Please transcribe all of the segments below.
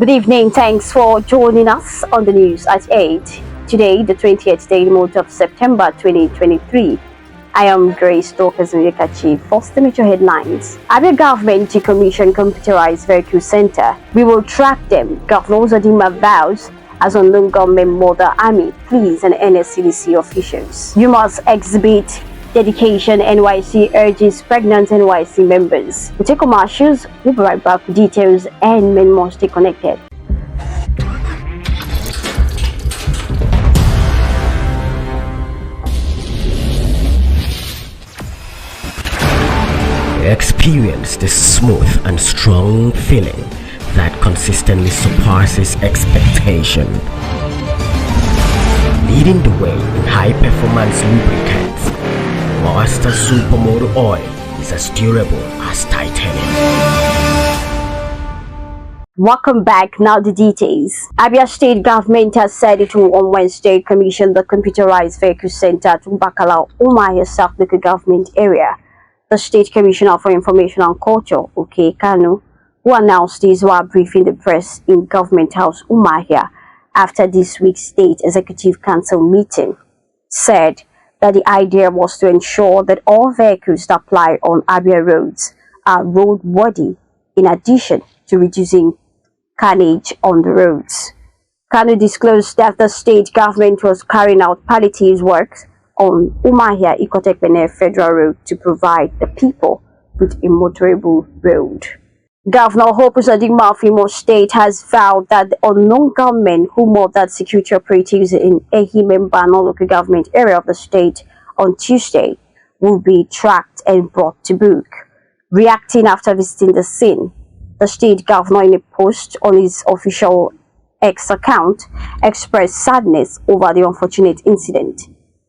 Good evening. Thanks for joining us on the news at 8. Today, the 20th day month of September 2023. I am Grace Dorcas Nwekachi. First, the major headlines. ABN government decommissioned computerized vehicle center. We will track them. Governor Uzodinma vows as unknown government mother army pleas and NSCDC officials. You must exhibit dedication. NYC urges pregnant NYC members. We take commercials. We'll be right back with details and men must stay connected. Experience the smooth and strong feeling that consistently surpasses expectation. Leading the way in high-performance lubricants, Master Supermoto Oil is as durable as titanium. Welcome back. Now the details. Abia State government has said it will on Wednesday commission the computerized vehicle center at Bakala, Umuahia South Local Government Area. The State Commissioner for Information and Culture, OK Kanu, who announced this while briefing the press in Government House Umuahia after this week's State Executive Council meeting, said that the idea was to ensure that all vehicles that ply on Abia roads are roadworthy, in addition to reducing carnage on the roads. Kanu disclosed that the state government was carrying out palliative works on Umuahia Ikotekpene Federal Road to provide the people with a motorable road. Governor Hope Uzodinma of Imo State has vowed that the unknown gunmen who murdered security operatives in Ehime-Mbano local government area of the state on Tuesday will be tracked and brought to book. Reacting after visiting the scene, the state governor in a post on his official X account expressed sadness over the unfortunate incident,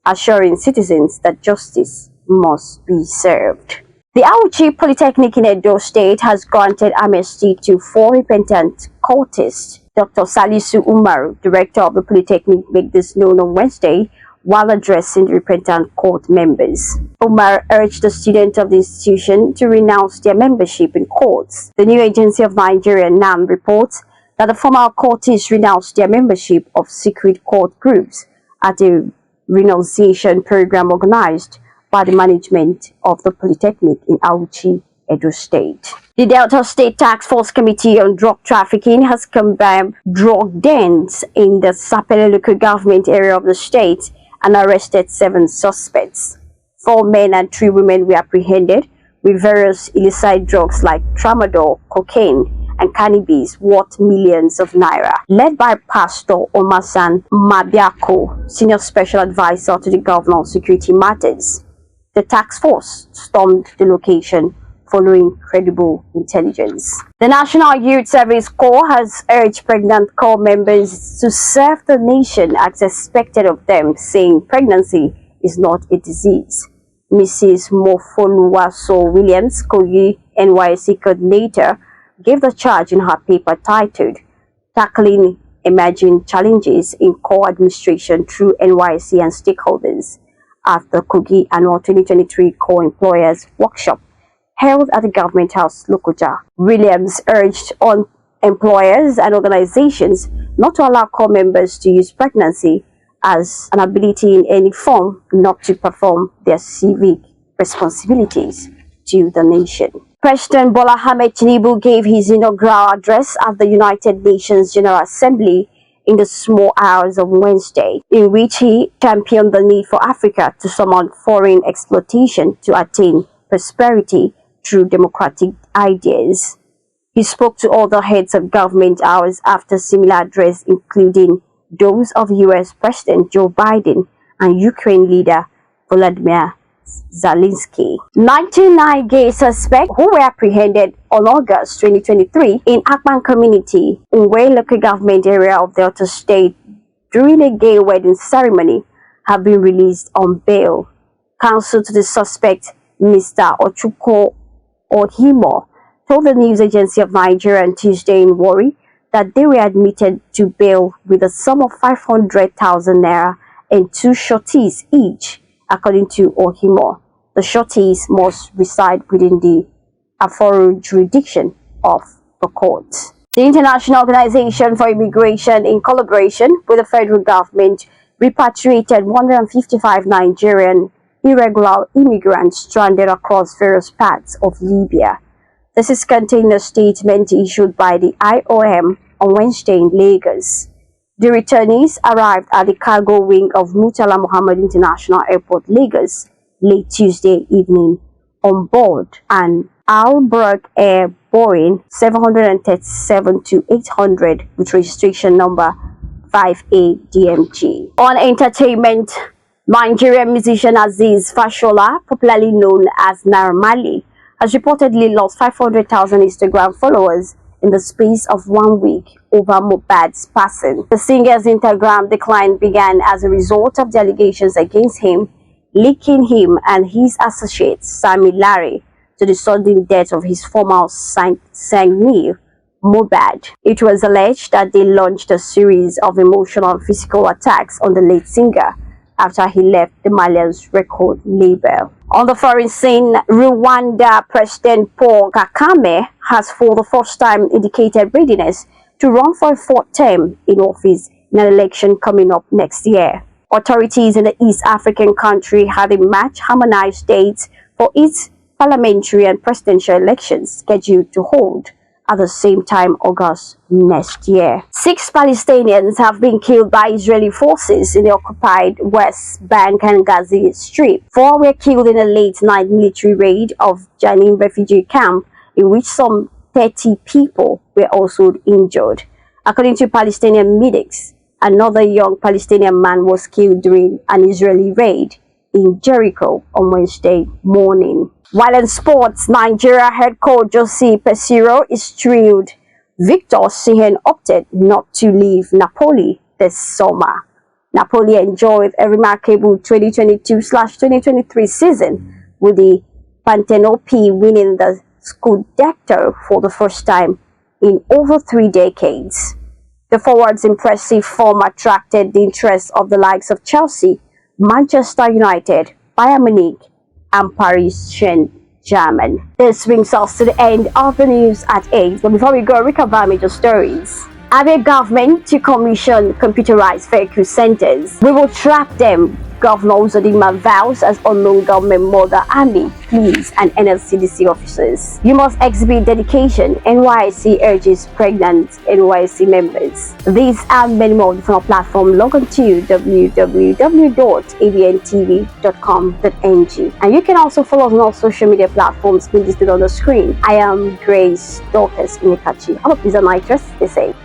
assuring citizens that justice must be served. The Auchi Polytechnic in Edo State has granted amnesty to 4 repentant cultists. Dr. Salisu Umaru, director of the Polytechnic, made this known on Wednesday while addressing the repentant cult members. Umar urged the students of the institution to renounce their membership in cults. The new agency of Nigeria, NAM, reports that the former cultists renounced their membership of secret cult groups at a renunciation program organized by the management of the Polytechnic in Auchi, Edo State. The Delta State Task Force Committee on Drug Trafficking has condemned drug dens in the Sapele local government area of the state and arrested 7 suspects. 4 men and 3 women were apprehended with various illicit drugs like tramadol, cocaine, and cannabis worth millions of naira. Led by Pastor Omasan Mabiako, Senior Special Advisor to the Governor on Security Matters, the task force stormed the location following credible intelligence. The National Youth Service Corps has urged pregnant corps members to serve the nation as expected of them, saying pregnancy is not a disease. Mrs. Mofoluwaso Williams, Kogi NYC coordinator, gave the charge in her paper titled Tackling Emerging Challenges in Corps Administration Through NYC and Stakeholders at the Kogi Annual 2023 Corps Employers Workshop held at the Government House, Lokoja. Williams urged on employers and organizations not to allow corps members to use pregnancy as an ability in any form not to perform their civic responsibilities to the nation. President Bola Ahmed Tinubu gave his inaugural address at the United Nations General Assembly in the small hours of Wednesday, in which he championed the need for Africa to summon foreign exploitation to attain prosperity through democratic ideas. He spoke to other heads of government hours after similar address, including those of U.S. President Joe Biden and Ukraine leader Volodymyr Zelensky. 99 gay suspects who were apprehended on August 2023 in Akman community in Way local government area of Delta State during a gay wedding ceremony have been released on bail. Counsel to the suspect, Mr. Ochuko Ohimo, told the news agency of Nigeria on Tuesday in Warri that they were admitted to bail with a sum of 500,000 naira and 2 shorties each. According to Ohimo, the shorties must reside within the Aforo jurisdiction of the court. The International Organization for Immigration, in collaboration with the federal government, repatriated 155 Nigerian irregular immigrants stranded across various parts of Libya. This is contained in a statement issued by the IOM on Wednesday in Lagos. The returnees arrived at the cargo wing of Murtala Muhammad International Airport, Lagos, late Tuesday evening on board an Albrook Air Boeing 737-800 with registration number 5A-DMG. On entertainment, Nigerian musician Aziz Fashola, popularly known as Naira Marley, has reportedly lost 500,000 Instagram followers in the space of 1 week over Mohbad's passing. The singer's Instagram decline began as a result of the allegations against him, linking him and his associate Sammy Larry to the sudden death of his former singer Mohbad. It was alleged that they launched a series of emotional and physical attacks on the late singer after he left the Malian's record label. On the foreign scene, Rwanda President Paul Kagame has for the first time indicated readiness to run for a fourth term in office in an election coming up next year. Authorities in the East African country had a match-harmonized date for its parliamentary and presidential elections scheduled to hold at the same time August next year. 6 Palestinians have been killed by Israeli forces in the occupied West Bank and Gaza Strip. 4 were killed in a late-night military raid of Jenin refugee camp in which some 30 people were also injured. According to Palestinian medics, another young Palestinian man was killed during an Israeli raid in Jericho on Wednesday morning. While in sports, Nigeria head coach Jose Peseiro is thrilled Victor Osimhen opted not to leave Napoli this summer. Napoli enjoyed a remarkable 2022/2023 season, with the Pantenoppi winning the Scudetto for the first time in over 3 decades. The forward's impressive form attracted the interest of the likes of Chelsea, Manchester United, Bayern Munich, and Paris Saint-Germain. This brings us to the end of the news at 8. But before we go, recap our major stories. ABN government to commission computerized vehicle centers. We will track them. Governor Uzodinma vows as unknown government mother army, police, and NLCDC officers. You must exhibit dedication. NYSC urges pregnant NYSC members. These and many more from our platform. Log on to www.abntv.com.ng, and you can also follow us on all social media platforms listed on the screen. I am Grace Dorcas Inikachi. Have a pleasant night rest. Stay safe.